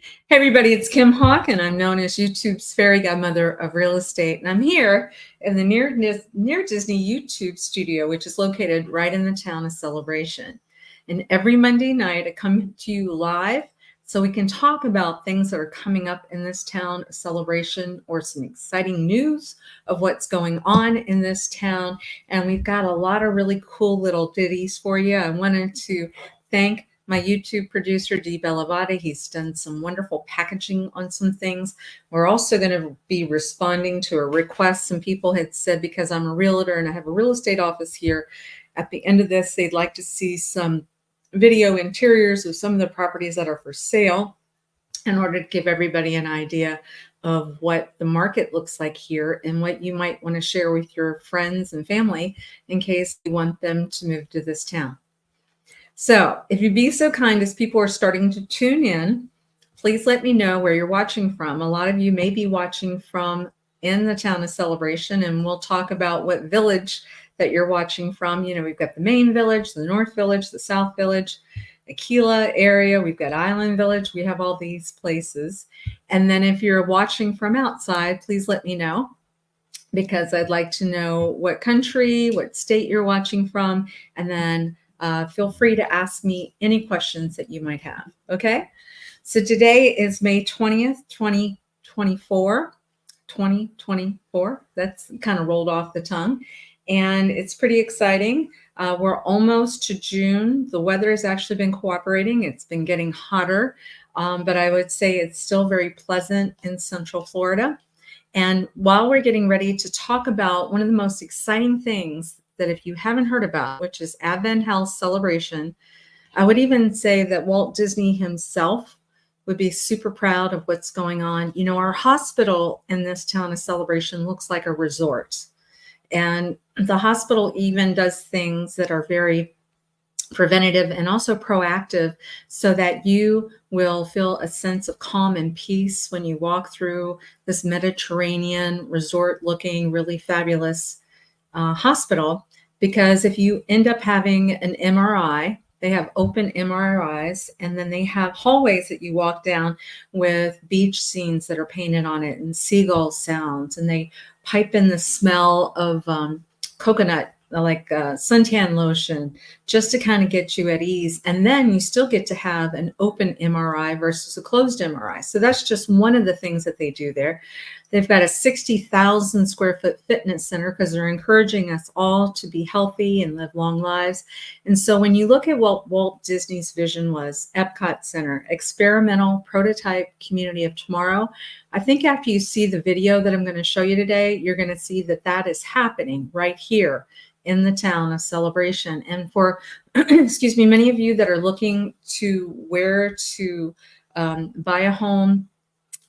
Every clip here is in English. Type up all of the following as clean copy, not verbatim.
Hey everybody, it's Kim Hawk, and I'm known as YouTube's fairy godmother of real estate. And I'm here in the Near Disney YouTube studio, which is located right in the town of Celebration. And every Monday night, I come to you live so we can talk about things that are coming up in this town of Celebration, or some exciting news of what's going on in this town. And we've got a lot of really cool little ditties for you. I wanted to thank my YouTube producer, 𝐷𝐞𝐬𝐫. He's done some wonderful packaging on some things. We're also going to be responding to a request some people had said, because I'm a realtor and I have a real estate office here. At the end of this, they'd like to see some video interiors of some of the properties that are for sale, in order to give everybody an idea of what the market looks like here and what you might want to share with your friends and family in case you want them to move to this town. So if you'd be so kind, as people are starting to tune in, please let me know where you're watching from. A lot of you may be watching from in the town of Celebration, and we'll talk about what village that you're watching from. You know, we've got the main village, the north village, the south village, the 𝐄𝐬𝐭𝐤 area. We've got Island Village. We have all these places. And then if you're watching from outside, please let me know, because I'd like to know what country, what state you're watching from, and then feel free to ask me any questions that you might have. Okay. So today is May 20th, 2024. 2024. That's kind of rolled off the tongue. And it's pretty exciting. We're almost to June. The weather has actually been cooperating. It's been getting hotter, but I would say it's still very pleasant in Central Florida. And while we're getting ready to talk about one of the most exciting things that, if you haven't heard about, which is AdventHealth celebration, I would even say that Walt Disney himself would be super proud of what's going on. You know, our hospital in this town of Celebration looks like a resort. And the hospital even does things that are very preventative and also proactive, so that you will feel a sense of calm and peace when you walk through this Mediterranean resort looking really fabulous hospital. Because if you end up having an MRI, they have open MRIs, and then they have hallways that you walk down with beach scenes that are painted on it and seagull sounds, and they pipe in the smell of coconut, like suntan lotion, just to kind of get you at ease. And then you still get to have an open MRI versus a closed MRI. So that's just one of the things that they do there. They've got a 60,000 square foot fitness center, because they're encouraging us all to be healthy and live long lives. And so when you look at what Walt Disney's vision was, EPCOT Center, experimental prototype community of tomorrow, I think after you see the video that I'm going to show you today, you're going to see that that is happening right here in the town of Celebration. And for, excuse me, many of you that are looking to where to buy a home,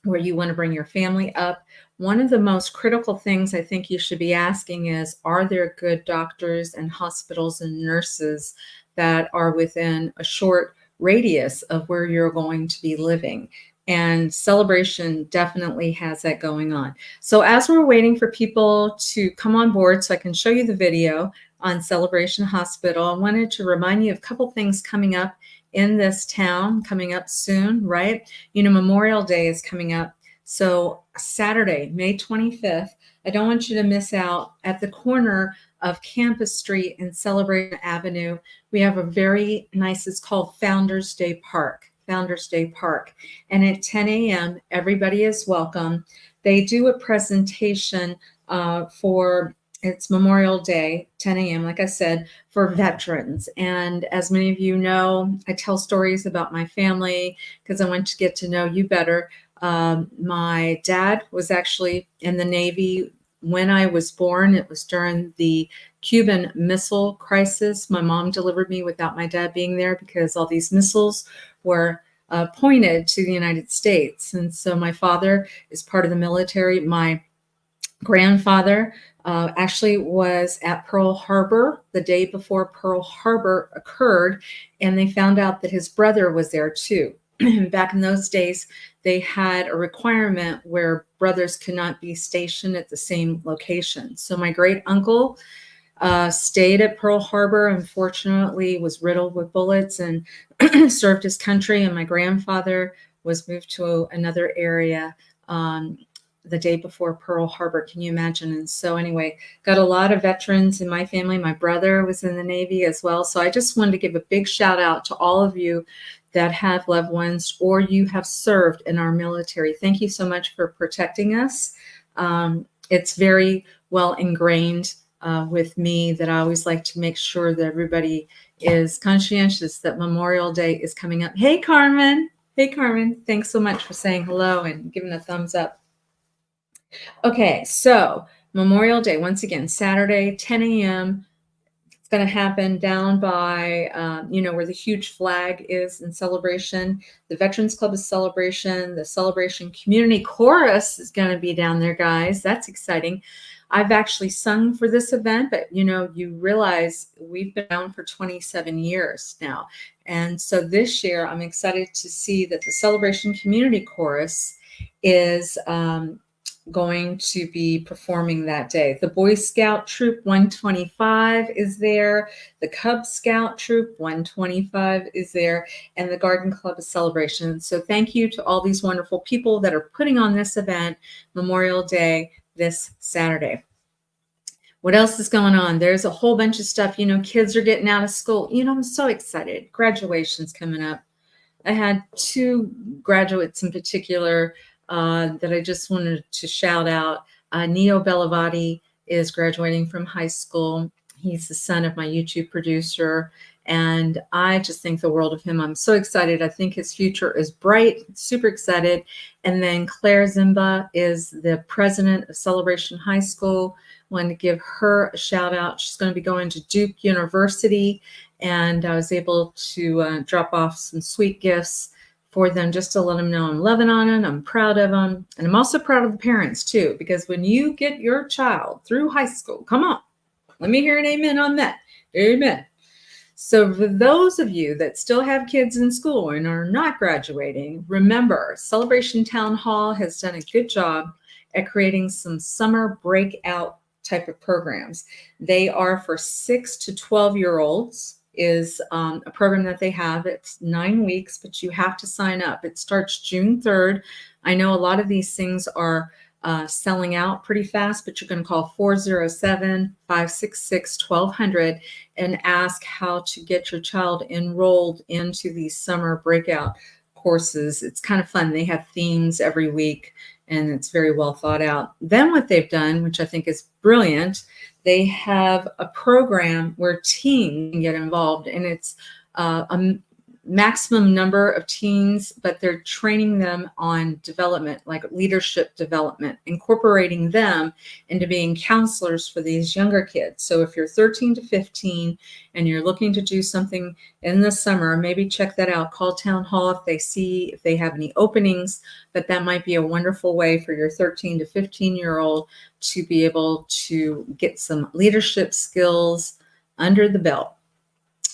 where you want to bring your family up, one of the most critical things I think you should be asking is, are there good doctors and hospitals and nurses that are within a short radius of where you're going to be living? And Celebration definitely has that going on. So as we're waiting for people to come on board so I can show you the video on Celebration Hospital, I wanted to remind you of a couple things coming up in this town, coming up soon, right? You know, Memorial Day is coming up. So Saturday, May 25th, I don't want you to miss out. At the corner of Campus Street and Celebration Avenue, we have a very nice, it's called Founders Day Park. Founders Day Park. And at 10 a.m., everybody is welcome. They do a presentation for, it's Memorial Day, 10 a.m., like I said, for veterans. And as many of you know, I tell stories about my family because I want to get to know you better. My dad was actually in the Navy when I was born. It was during the Cuban Missile Crisis. My mom delivered me without my dad being there, because all these missiles were pointed to the United States. And so my father is part of the military. My grandfather actually was at Pearl Harbor the day before Pearl Harbor occurred, and they found out that his brother was there too. Back in those days, they had a requirement where brothers could not be stationed at the same location. So my great uncle stayed at Pearl Harbor, unfortunately was riddled with bullets, and served his country. And my grandfather was moved to another area the day before Pearl Harbor. Can you imagine? And so anyway, got a lot of veterans in my family. My brother was in the Navy as well. So I just wanted to give a big shout out to all of you that have loved ones or you have served in our military. Thank you so much for protecting us. It's very well ingrained with me that I always like to make sure that everybody is conscientious that Memorial Day is coming up. Hey, Carmen. Hey, Carmen. Thanks so much for saying hello and giving a thumbs up. Okay, so Memorial Day, once again, Saturday, 10 a.m. It's going to happen down by, where the huge flag is in Celebration. The Veterans Club is Celebration. The Celebration Community Chorus is going to be down there, guys. That's exciting. I've actually sung for this event, but, you realize we've been around for 27 years now. And so this year, I'm excited to see that the Celebration Community Chorus is going to be performing that day. The Boy Scout Troop 125 is there. The Cub Scout Troop 125 is there. And the Garden Club is Celebration. So thank you to all these wonderful people that are putting on this event, Memorial Day, this Saturday. What else is going on? There's a whole bunch of stuff. Kids are getting out of school. I'm so excited. Graduation's coming up. I had 2 graduates in particular that I just wanted to shout out. Neo Bellavati is graduating from high school. He's the son of my YouTube producer, and I just think the world of him. I'm so excited. I think his future is bright, super excited. And then 𝐄𝐬𝐭𝐚𝐿 is the president of Celebration High School. Wanted to give her a shout out. She's going to be going to Duke University, and I was able to drop off some sweet gifts for them just to let them know I'm loving on it. I'm proud of them. And I'm also proud of the parents too, because when you get your child through high school, come on, let me hear an amen on that. Amen. So for those of you that still have kids in school and are not graduating, remember Celebration Town Hall has done a good job at creating some summer breakout type of programs. They are for 6 to 12-year-olds. Is a program that they have. It's 9 weeks, but you have to sign up. It starts June 3rd. I know a lot of these things are selling out pretty fast, but you're going to call 407-566-1200 and ask how to get your child enrolled into these summer breakout courses. It's kind of fun. They have themes every week, and it's very well thought out. Then what they've done, which I think is brilliant, they have a program where teens can get involved, and it's a maximum number of teens, but they're training them on development, like leadership development, incorporating them into being counselors for these younger kids. So if you're 13 to 15 and you're looking to do something in the summer, maybe check that out. Call Town Hall if they have any openings, but that might be a wonderful way for your 13 to 15-year-old to be able to get some leadership skills under the belt.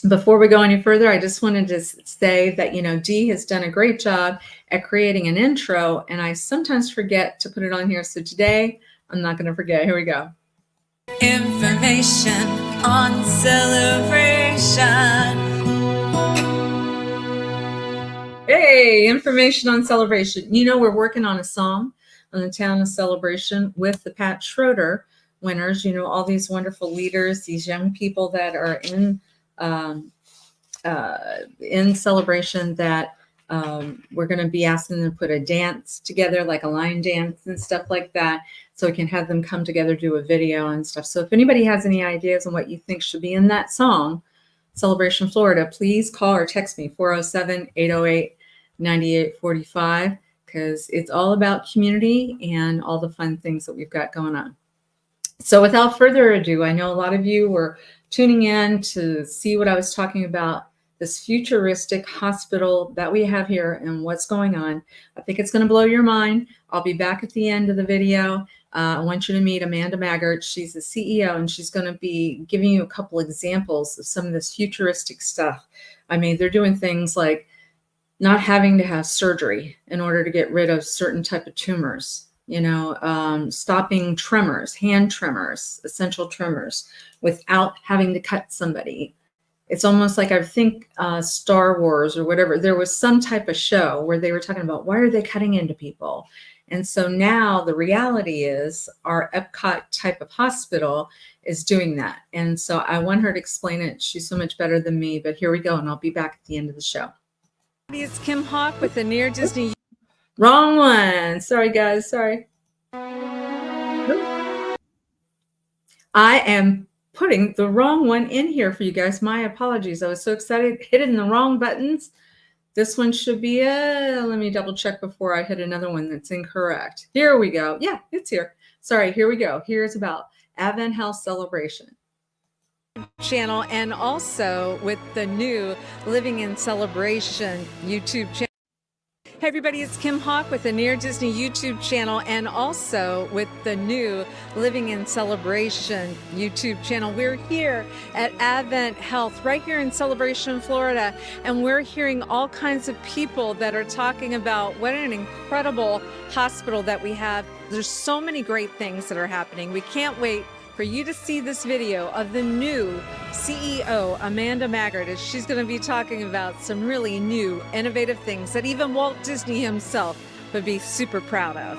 Before we go any further, I just wanted to say that, Dee has done a great job at creating an intro, and I sometimes forget to put it on here. So today, I'm not going to forget. Here we go. Information on celebration. Hey, information on celebration. We're working on a song on the town of Celebration with the Pat Schroeder winners. All these wonderful leaders, these young people that are in Celebration that we're going to be asking them to put a dance together, like a line dance and stuff like that, so we can have them come together, do a video and stuff. So if anybody has any ideas on what you think should be in that song, Celebration Florida, please call or text me, 407-808-9845, because it's all about community and all the fun things that we've got going on. So without further ado, I know a lot of you were tuning in to see what I was talking about, this futuristic hospital that we have here and what's going on. I think it's going to blow your mind. I'll be back at the end of the video. I want you to meet Amanda Maggart. She's the CEO, and she's going to be giving you a couple examples of some of this futuristic stuff. I mean, they're doing things like not having to have surgery in order to get rid of certain type of tumors. Stopping tremors, hand tremors, essential tremors, without having to cut somebody. It's almost like I think Star Wars or whatever. There was some type of show where they were talking about why are they cutting into people? And so now the reality is our EPCOT type of hospital is doing that. And so I want her to explain it. She's so much better than me, but here we go. And I'll be back at the end of the show. It's 𝐇𝐀𝐖𝐊 with the Near Disney. Wrong one. Sorry, guys. Sorry. I am putting the wrong one in here for you guys. My apologies. I was so excited, hitting the wrong buttons. This one should be let me double check before I hit another one that's incorrect. Here we go. Yeah, it's here. Sorry, here we go. Here's about AdventHealth Celebration channel, and also with the new Living in Celebration YouTube channel. Hey everybody, it's 𝐇𝐀𝐖𝐊 with the Near Disney YouTube channel, and also with the new Living in Celebration YouTube channel. We're here at AdventHealth right here in Celebration, Florida, and we're hearing all kinds of people that are talking about what an incredible hospital that we have. There's so many great things that are happening. We can't wait for you to see this video of the new CEO, Amanda Maggard, as she's going to be talking about some really new, innovative things that even Walt Disney himself would be super proud of.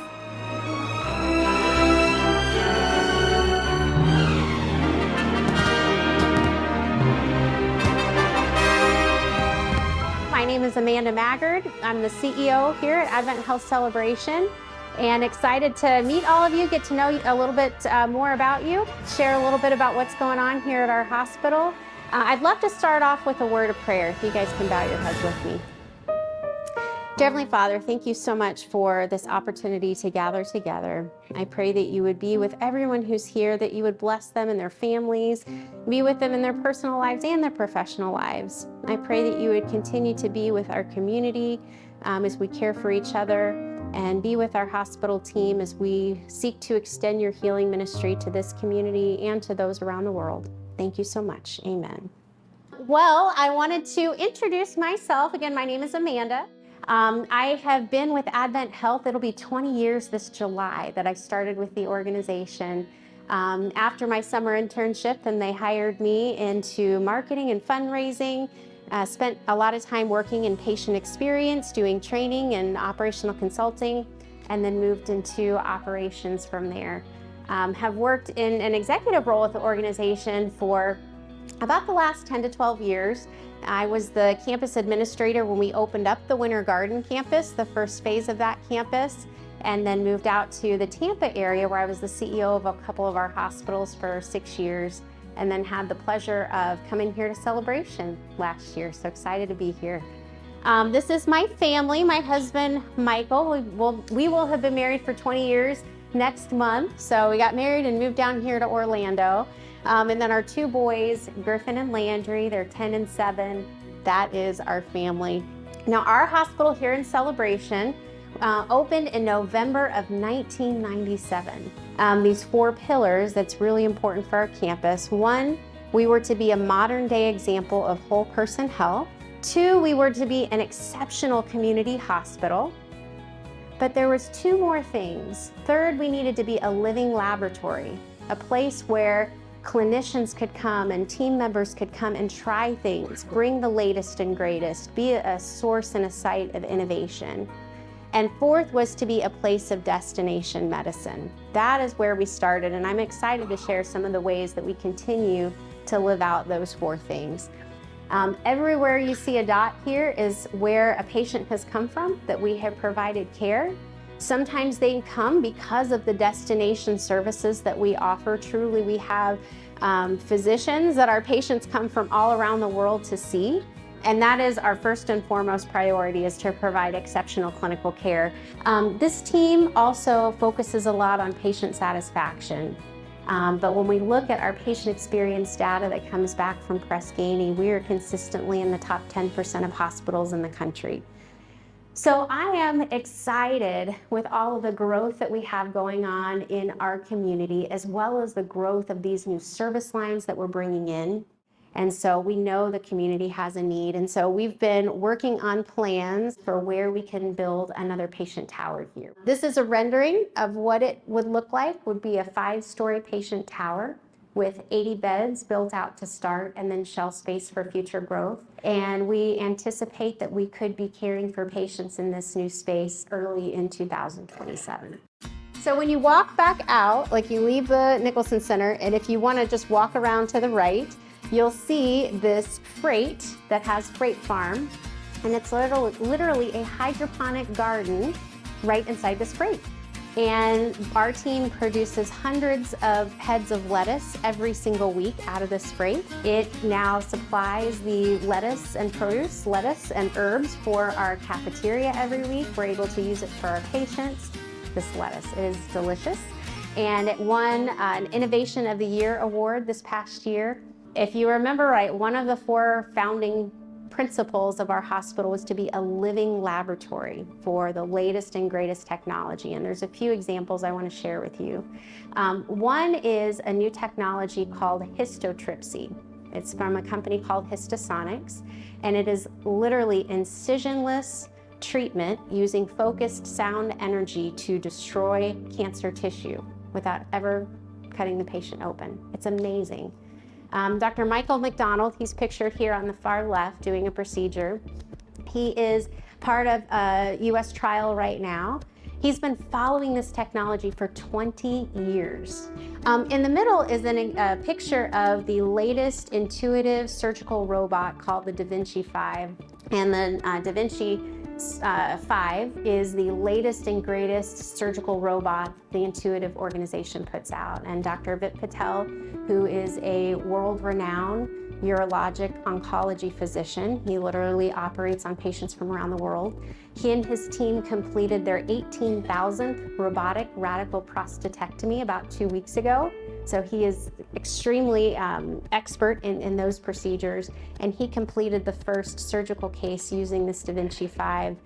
My name is Amanda Maggard. I'm the CEO here at AdventHealth Celebration, and excited to meet all of you, get to know a little bit more about you, share a little bit about what's going on here at our hospital. I'd love to start off with a word of prayer, if you guys can bow your heads with me. Dear Heavenly Father, thank you so much for this opportunity to gather together. I pray that you would be with everyone who's here, that you would bless them and their families, be with them in their personal lives and their professional lives. I pray that you would continue to be with our community as we care for each other, and be with our hospital team as we seek to extend your healing ministry to this community and to those around the world. Thank you so much. Amen. Well, I wanted to introduce myself. Again, my name is Amanda. I have been with AdventHealth. It'll be 20 years this July that I started with the organization. After my summer internship, then they hired me into marketing and fundraising. Spent a lot of time working in patient experience, doing training and operational consulting, and then moved into operations from there. Have worked in an executive role with the organization for about the last 10 to 12 years. I was the campus administrator when we opened up the Winter Garden campus, the first phase of that campus, and then moved out to the Tampa area where I was the CEO of a couple of our hospitals for 6 years, and then had the pleasure of coming here to Celebration last year. So excited to be here. This is my family, my husband, Michael. We will have been married for 20 years next month. So we got married and moved down here to Orlando. And then our two boys, Griffin and Landry, they're 10 and 7. That is our family. Now, our hospital here in Celebration opened in November of 1997. These 4 pillars that's really important for our campus. 1, we were to be a modern day example of whole person health. 2, we were to be an exceptional community hospital. But there was 2 more things. 3rd, we needed to be a living laboratory, a place where clinicians could come and team members could come and try things, bring the latest and greatest, be a source and a site of innovation. And 4th was to be a place of destination medicine. That is where we started, and I'm excited to share some of the ways that we continue to live out those 4 things. Everywhere you see a dot here is where a patient has come from, that we have provided care. Sometimes they come because of the destination services that we offer. Truly, we have physicians that our patients come from all around the world to see. And that is our first and foremost priority, is to provide exceptional clinical care. This team also focuses a lot on patient satisfaction. But when we look at our patient experience data that comes back from Press Ganey, we are consistently in the top 10% of hospitals in the country. So I am excited with all of the growth that we have going on in our community, as well as the growth of these new service lines that we're bringing in. And so we know the community has a need. And so we've been working on plans for where we can build another patient tower here. This is a rendering of what it would look like, would be a 5-story patient tower. with 80 beds built out to start and then shell space for future growth. And we anticipate that we could be caring for patients in this new space early in 2027. So when you walk back out, like you leave the Nicholson Center, and if you want to just walk around to the right, you'll see this freight that has Freight Farm, and it's literally a hydroponic garden right inside this freight. And our team produces hundreds of heads of lettuce every single week out of this freight. It now supplies the lettuce and produce, lettuce and herbs for our cafeteria every week. We're able to use it for our patients. This lettuce is delicious, and it won an Innovation of the Year award this past year. If you remember right, one of the 4 founding principles of our hospital was to be a living laboratory for the latest and greatest technology, and there's a few examples I want to share with you. One is a new technology called histotripsy. It's from a company called Histosonics, and it is literally incisionless treatment using focused sound energy to destroy cancer tissue without ever cutting the patient open. It's amazing. Dr. Michael McDonald, he's pictured here on the far left doing a procedure. He is part of a US trial right now. He's been following this technology for 20 years. In the middle is a picture of the latest intuitive surgical robot called the DaVinci 5. And the DaVinci 5 is the latest and greatest surgical robot the Intuitive organization puts out. And Dr. Vit Patel, who is a world-renowned urologic oncology physician, he literally operates on patients from around the world. He and his team completed their 18,000th robotic radical prostatectomy about 2 weeks ago. So he is extremely expert in those procedures, and he completed the first surgical case using this DaVinci 5,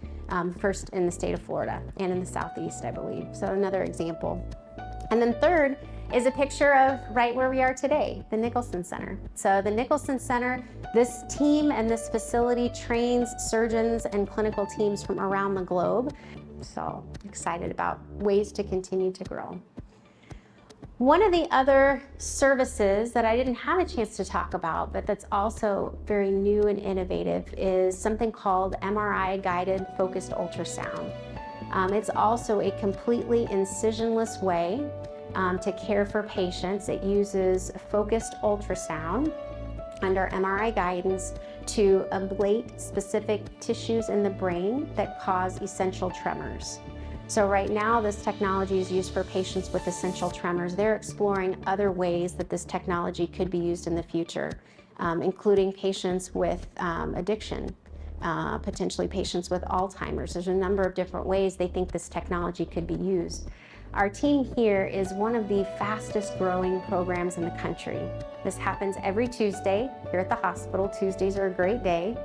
first in the state of Florida and in the Southeast, I believe. So another example. And then third is a picture of right where we are today, the Nicholson Center. So the Nicholson Center, this team and this facility trains surgeons and clinical teams from around the globe. So excited about ways to continue to grow. One of the other services that I didn't have a chance to talk about, but that's also very new and innovative, is something called MRI guided focused ultrasound. It's also a completely incisionless way to care for patients. It uses focused ultrasound under MRI guidance to ablate specific tissues in the brain that cause essential tremors. So right now, this technology is used for patients with essential tremors. They're exploring other ways that this technology could be used in the future, including patients with addiction, potentially patients with Alzheimer's. There's a number of different ways they think this technology could be used. Our team here is one of the fastest growing programs in the country. This happens every Tuesday here at the hospital. Tuesdays are a great day.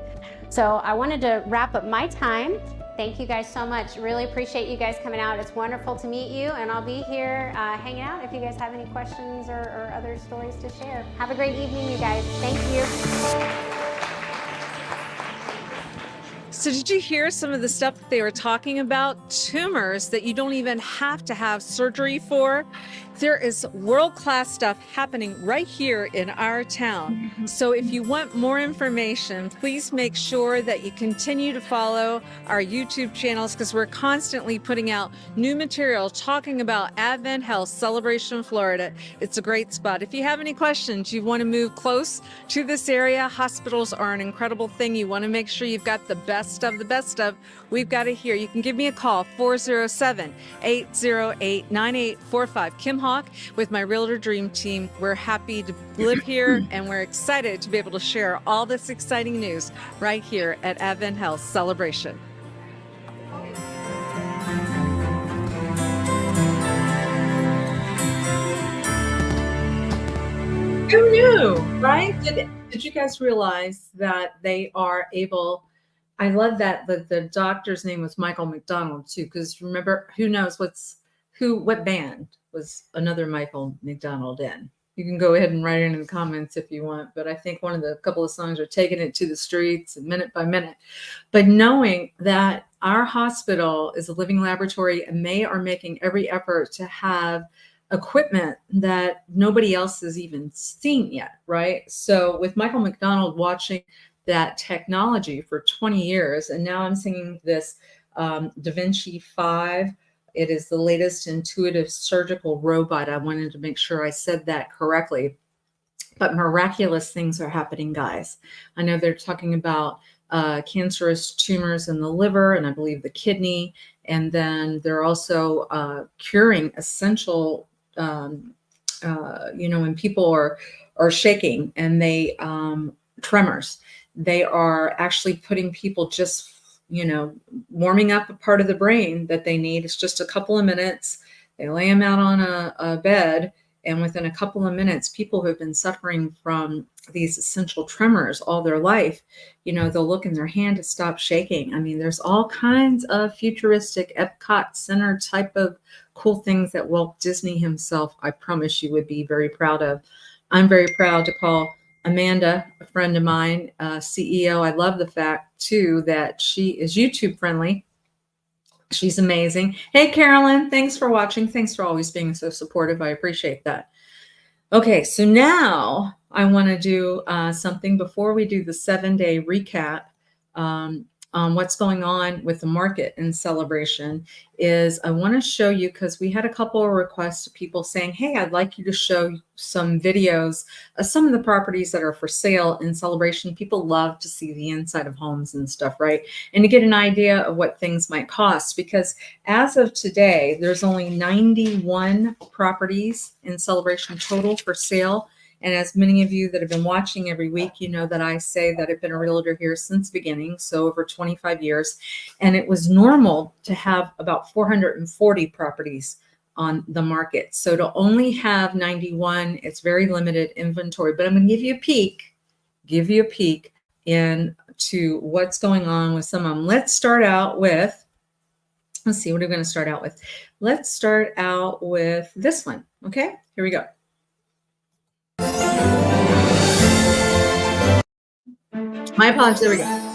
So I wanted to wrap up my time. Thank you guys so much. Really appreciate you guys coming out. It's wonderful to meet you, and I'll be here hanging out if you guys have any questions or other stories to share. Have a great evening, you guys. Thank you. So did you hear some of the stuff that they were talking about? Tumors that you don't even have to have surgery for. There is world-class stuff happening right here in our town. So if you want more information, please make sure that you continue to follow our YouTube channels, because we're constantly putting out new material talking about AdventHealth Celebration, Florida. It's a great spot. If you have any questions, you want to move close to this area, hospitals are an incredible thing. You want to make sure you've got the best of the best of. We've got it here. You can give me a call, 407-808-9845. Kim Hawk with my Realtor Dream Team. We're happy to live here, and we're excited to be able to share all this exciting news right here at AdventHealth Celebration. Who knew, right? Did you guys realize that they are able? I love that the doctor's name was Michael McDonald too, because remember, who knows what band was another Michael McDonald in? You can go ahead and write it in the comments if you want, but I think one of the couple of songs are Taking It to the Streets and Minute by Minute. But knowing that our hospital is a living laboratory and they are making every effort to have equipment that nobody else has even seen yet, right? So with Michael McDonald watching that technology for 20 years, and now I'm seeing this 𝑑aVinci 5. It is the latest intuitive surgical robot. I wanted to make sure I said that correctly. But miraculous things are happening, guys. I know they're talking about cancerous tumors in the liver and I believe the kidney. And then they're also curing essential, when people are shaking and they tremors, they are actually putting people just, warming up a part of the brain that they need. It's just a couple of minutes. They lay them out on a bed. And within a couple of minutes, people who have been suffering from these essential tremors all their life, they'll look in their hand to stop shaking. I mean, there's all kinds of futuristic EPCOT Center type of cool things that Walt Disney himself, I promise you, would be very proud of. I'm very proud to call Amanda, a friend of mine, CEO. I love the fact, too, that she is YouTube friendly. She's amazing. Hey, Carolyn, thanks for watching. Thanks for always being so supportive. I appreciate that. Okay, so now I want to do something before we do the 7-day recap on what's going on with the market in Celebration. Is I want to show you, because we had a couple of requests of people saying, hey, I'd like you to show some videos of some of the properties that are for sale in Celebration. People love to see the inside of homes and stuff, right? And to get an idea of what things might cost, because as of today, there's only 91 properties in Celebration total for sale. And as many of you that have been watching every week, you know that I say that I've been a realtor here since the beginning, so over 25 years. And it was normal to have about 440 properties on the market. So to only have 91, it's very limited inventory. But I'm going to give you a peek into what's going on with some of them. Let's start out with, let's see, what are we going to start out with? Let's start out with this one. Okay, here we go. My apologies, there we go.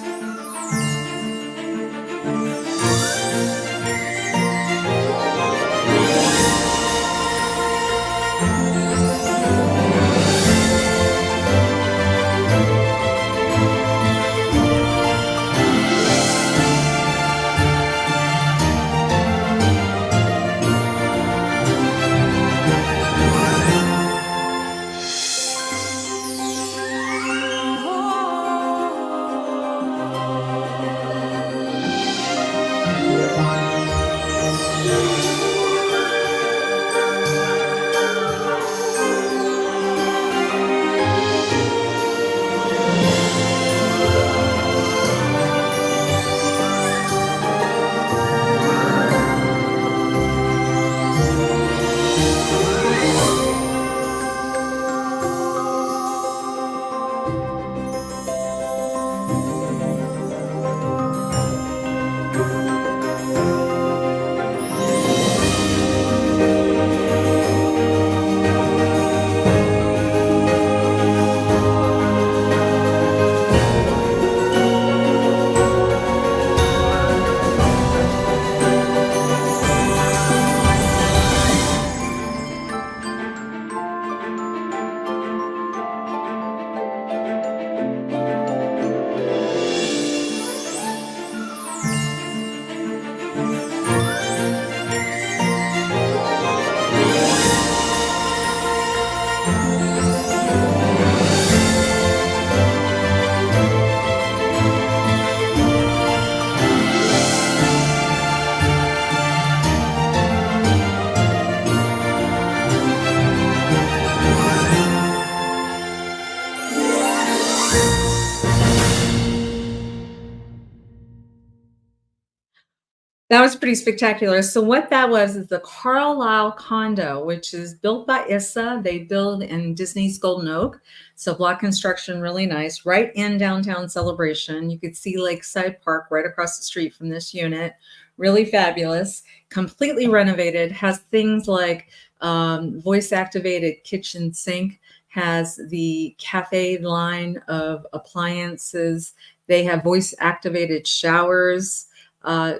That was pretty spectacular. So what that was is the Carlisle condo, which is built by ISA. They build in Disney's Golden Oak. So block construction, really nice, right in downtown Celebration. You could see Lakeside Park right across the street from this unit. Really fabulous, completely renovated, has things like voice-activated kitchen sink, has the cafe line of appliances. They have voice-activated showers.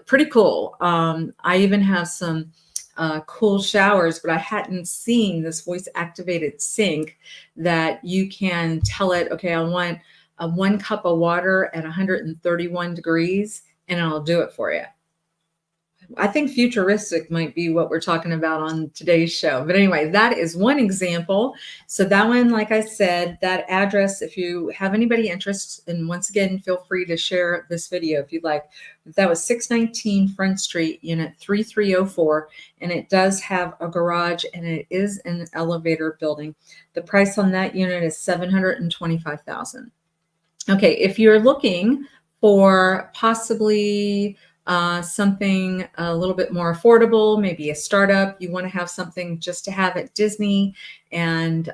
Pretty cool. I even have some cool showers, but I hadn't seen this voice activated sink that you can tell it, okay, I want 1 cup of water at 131 degrees, and it'll do it for you. I think futuristic might be what we're talking about on today's show. But anyway, that is one example. So that one, like I said, that address, if you have anybody interested, and once again, feel free to share this video if you'd like. That was 619 Front Street, unit 3304, and it does have a garage, and it is an elevator building. The price on that unit is $725,000. Okay, if you're looking for possibly something a little bit more affordable, maybe a startup, you want to have something just to have at Disney, and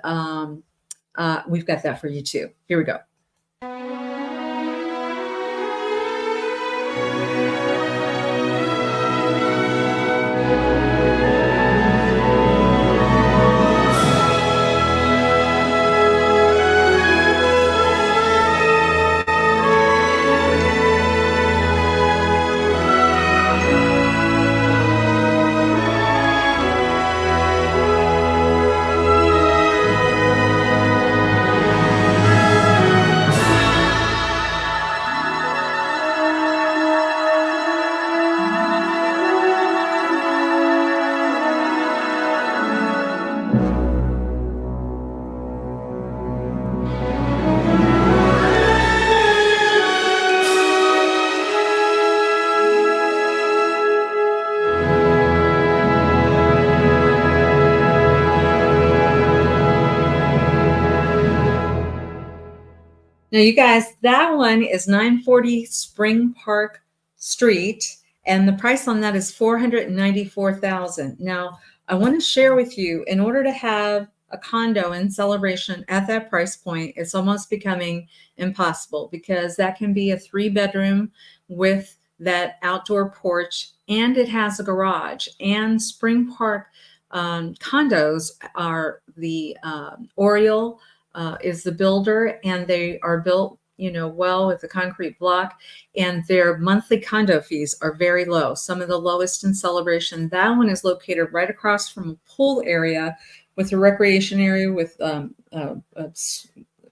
we've got that for you too. Here we go. Now, you guys, that one is 940 Spring Park Street, and the price on that is $494,000. Now, I want to share with you, in order to have a condo in Celebration at that price point, it's almost becoming impossible, because that can be a 3-bedroom with that outdoor porch, and it has a garage. And Spring Park condos are the Oriole is the builder, and they are built, well, with a concrete block, and their monthly condo fees are very low, some of the lowest in Celebration. That one is located right across from a pool area with a recreation area with a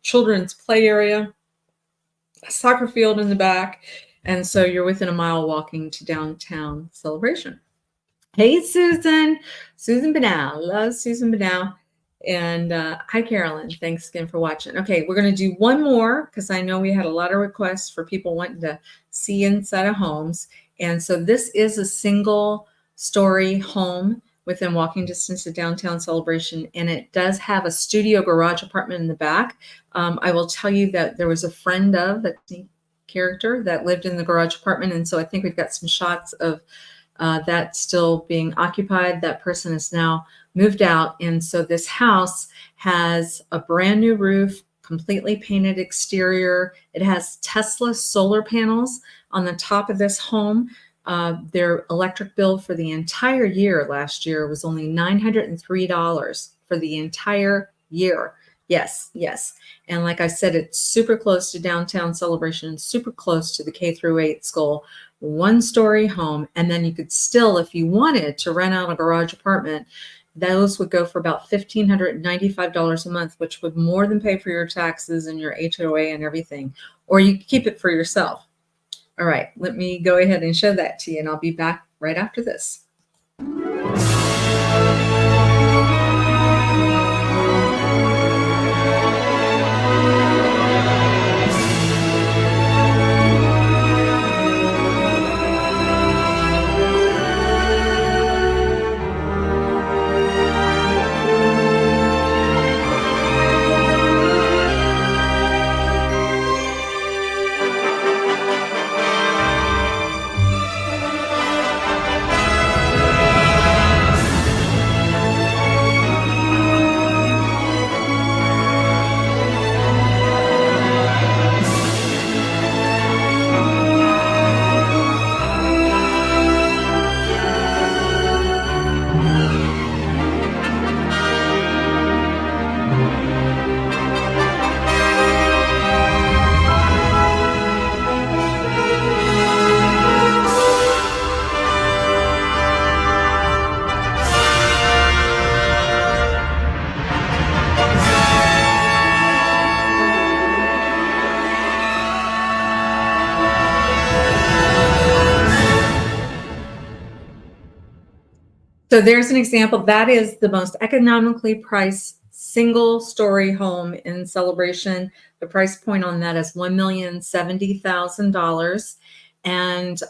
children's play area, a soccer field in the back, and so you're within a mile walking to downtown Celebration. Hey, Susan Banal, love Susan Banal. And hi, Carolyn. Thanks again for watching. Okay, we're going to do one more, because I know we had a lot of requests for people wanting to see inside of homes. And so this is a single-story home within walking distance of downtown Celebration, and it does have a studio garage apartment in the back. I will tell you that there was a friend of that character that lived in the garage apartment, and so I think we've got some shots of that still being occupied. That person is now moved out, and so this house has a brand new roof, completely painted exterior. It has Tesla solar panels on the top of this home. Their electric bill for the entire year last year was only $903 for the entire year. Yes. And like I said, it's super close to downtown Celebration, super close to the K-8 school, 1-story home. And then you could still, if you wanted to rent out a garage apartment, those would go for about $1,595 a month, which would more than pay for your taxes and your HOA and everything. Or you could keep it for yourself. All right, let me go ahead and show that to you, and I'll be back right after this. So there's an example. That is the most economically priced single-story home in Celebration. The price point on that is $1,070,000. And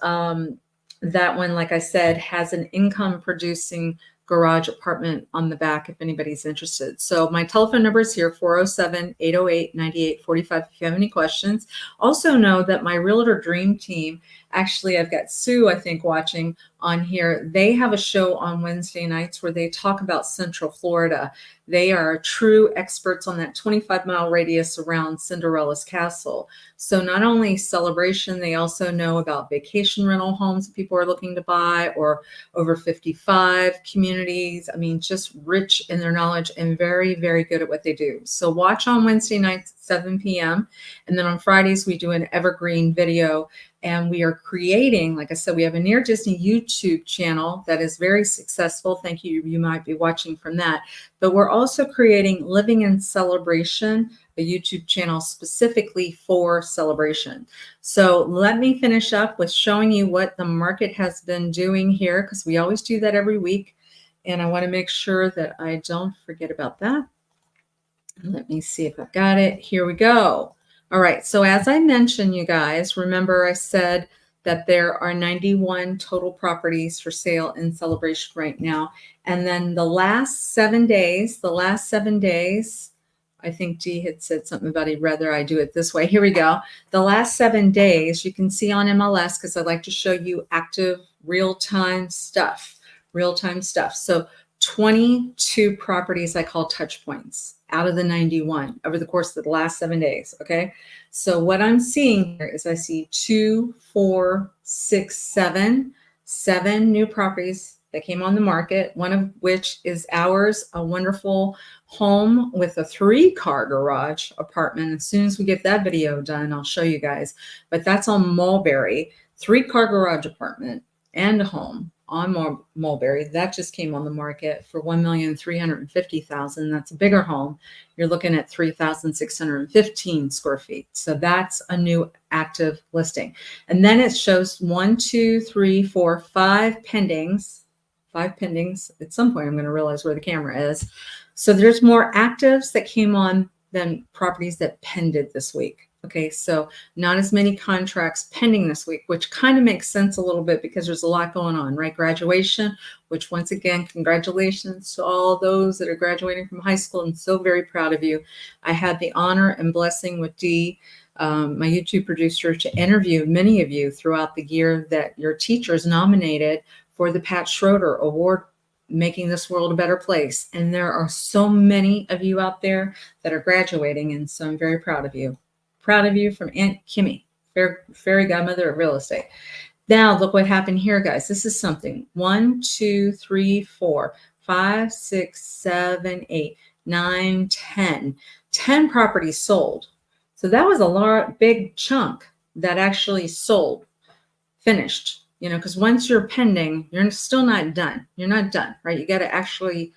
that one, like I said, has an income-producing garage apartment on the back if anybody's interested. So my telephone number is here, 407-808-9845 if you have any questions. Also know that my Realtor Dream Team, actually I've got Sue, I think, watching on here. They have a show on Wednesday nights where they talk about Central Florida. They are true experts on that 25-mile radius around Cinderella's castle. So not only Celebration, they also know about vacation rental homes that people are looking to buy, or over 55 communities. I mean, just rich in their knowledge and very, very good at what they do. So watch on Wednesday nights at 7 p.m. And then on Fridays, we do an evergreen video. And we are creating, like I said, we have a Near Disney YouTube channel that is very successful. Thank you. You might be watching from that. But we're also creating Living in Celebration, a YouTube channel specifically for Celebration. So let me finish up with showing you what the market has been doing here, because we always do that every week. And I want to make sure that I don't forget about that. Let me see if I've got it. Here we go. All right, so as I mentioned, you guys, remember I said that there are 91 total properties for sale in Celebration right now. And then the last 7 days, I think Dee had said something about he'd rather I do it this way. Here we go. The last 7 days, you can see on MLS, because I like to show you active real-time stuff. So 22 properties I call touch points out of the 91 over the course of the last 7 days. Okay. So what I'm seeing here is I see 2, 4, 6, 7 new properties that came on the market, one of which is ours, a wonderful home with a 3-car garage apartment. As soon as we get that video done, I'll show you guys, but that's on Mulberry, 3-car garage apartment and a home on Mulberry. That just came on the market for $1,350,000. That's a bigger home. You're looking at 3,615 square feet. So that's a new active listing. And then it shows 1, 2, 3, 4, 5 pendings. 5 pendings. At some point, I'm going to realize where the camera is. So there's more actives that came on than properties that pended this week. Okay, so not as many contracts pending this week, which kind of makes sense a little bit because there's a lot going on, right? Graduation, which once again, congratulations to all those that are graduating from high school. I'm so very proud of you. I had the honor and blessing with Dee, my YouTube producer, to interview many of you throughout the year that your teachers nominated for the Pat Schroeder Award, Making This World a Better Place. And there are so many of you out there that are graduating, and so I'm very proud of you. Proud of you from Aunt Kimmy, fairy godmother of real estate. Now, look what happened here, guys. This is something. 1, 2, 3, 4, 5, 6, 7, 8, 9, 10. 10 properties sold. So that was a big chunk that actually sold, finished. You know, because once you're pending, you're still not done. You're not done, right? You got to actually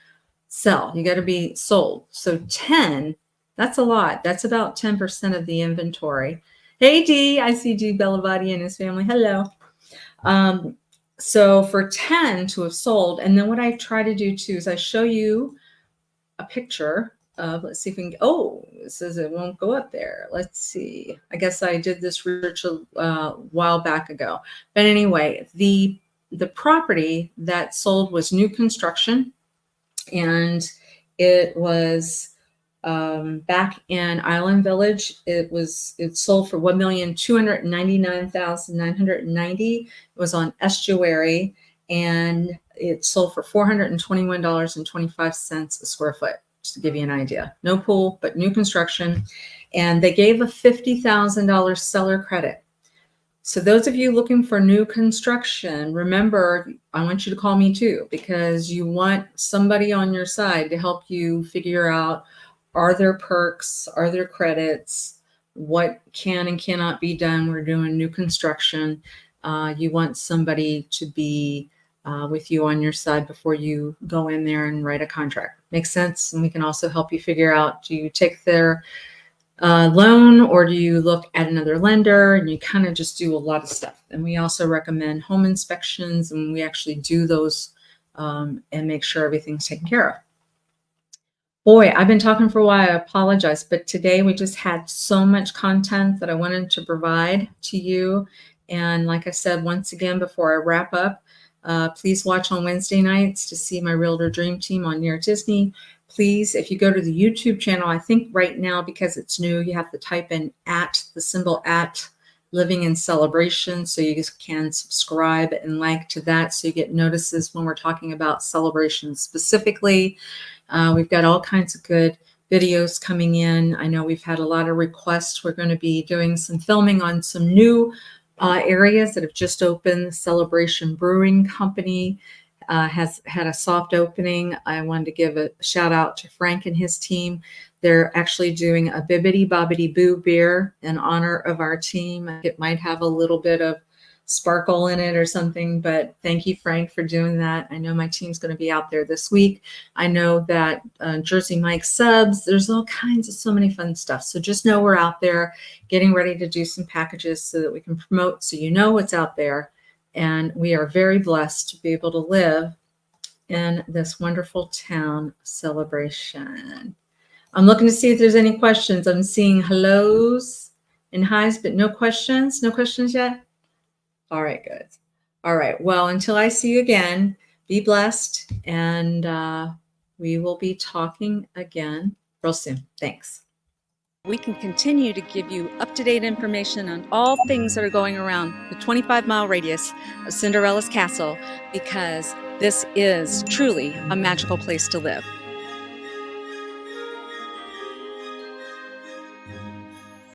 sell. You got to be sold. So 10. That's a lot. That's about 10% of the inventory. Hey, Dee, I see Dee Bellavati and his family. Hello. So for 10 to have sold, and then what I try to do too is I show you a picture of, let's see if we can, oh, it says it won't go up there. Let's see. I guess I did this research a while back ago. But anyway, the property that sold was new construction, and it was back in Island Village. It sold for $1,299,990. It was on estuary, and it sold for $421.25 a square foot, just to give you an idea. No pool, but new construction. And they gave a $50,000 seller credit. So those of you looking for new construction, remember, I want you to call me too, because you want somebody on your side to help you figure out, are there perks? Are there credits? What can and cannot be done? We're doing new construction. You want somebody to be with you on your side before you go in there and write a contract. Makes sense? And we can also help you figure out, do you take their loan, or do you look at another lender? And you kind of just do a lot of stuff. And we also recommend home inspections, and we actually do those and make sure everything's taken care of. Boy, I've been talking for a while. I apologize, but today we just had so much content that I wanted to provide to you. And like I said, once again, before I wrap up, please watch on Wednesday nights to see my Realtor Dream Team on Near Disney. Please, if you go to the YouTube channel, I think right now, because it's new, you have to type in the symbol @ Living in Celebration, so you can subscribe and like to that so you get notices when we're talking about celebrations specifically. We've got all kinds of good videos coming in. I know we've had a lot of requests. We're going to be doing some filming on some new areas that have just opened. The Celebration Brewing Company has had a soft opening. I wanted to give a shout out to Frank and his team. They're actually doing a Bibbidi Bobbidi Boo beer in honor of our team. It might have a little bit of sparkle in it or something, but thank you, Frank, for doing that. I know my team's going to be out there this week. I know that Jersey Mike subs, there's all kinds of so many fun stuff. So just know we're out there getting ready to do some packages so that we can promote, so you know what's out there. And we are very blessed to be able to live in this wonderful town Celebration. I'm looking to see if there's any questions. I'm seeing hellos and highs, but no questions. No questions yet? All right, good. All right. Well, until I see you again, be blessed, and we will be talking again real soon. Thanks. We can continue to give you up-to-date information on all things that are going around the 25-mile radius of Cinderella's castle, because this is truly a magical place to live.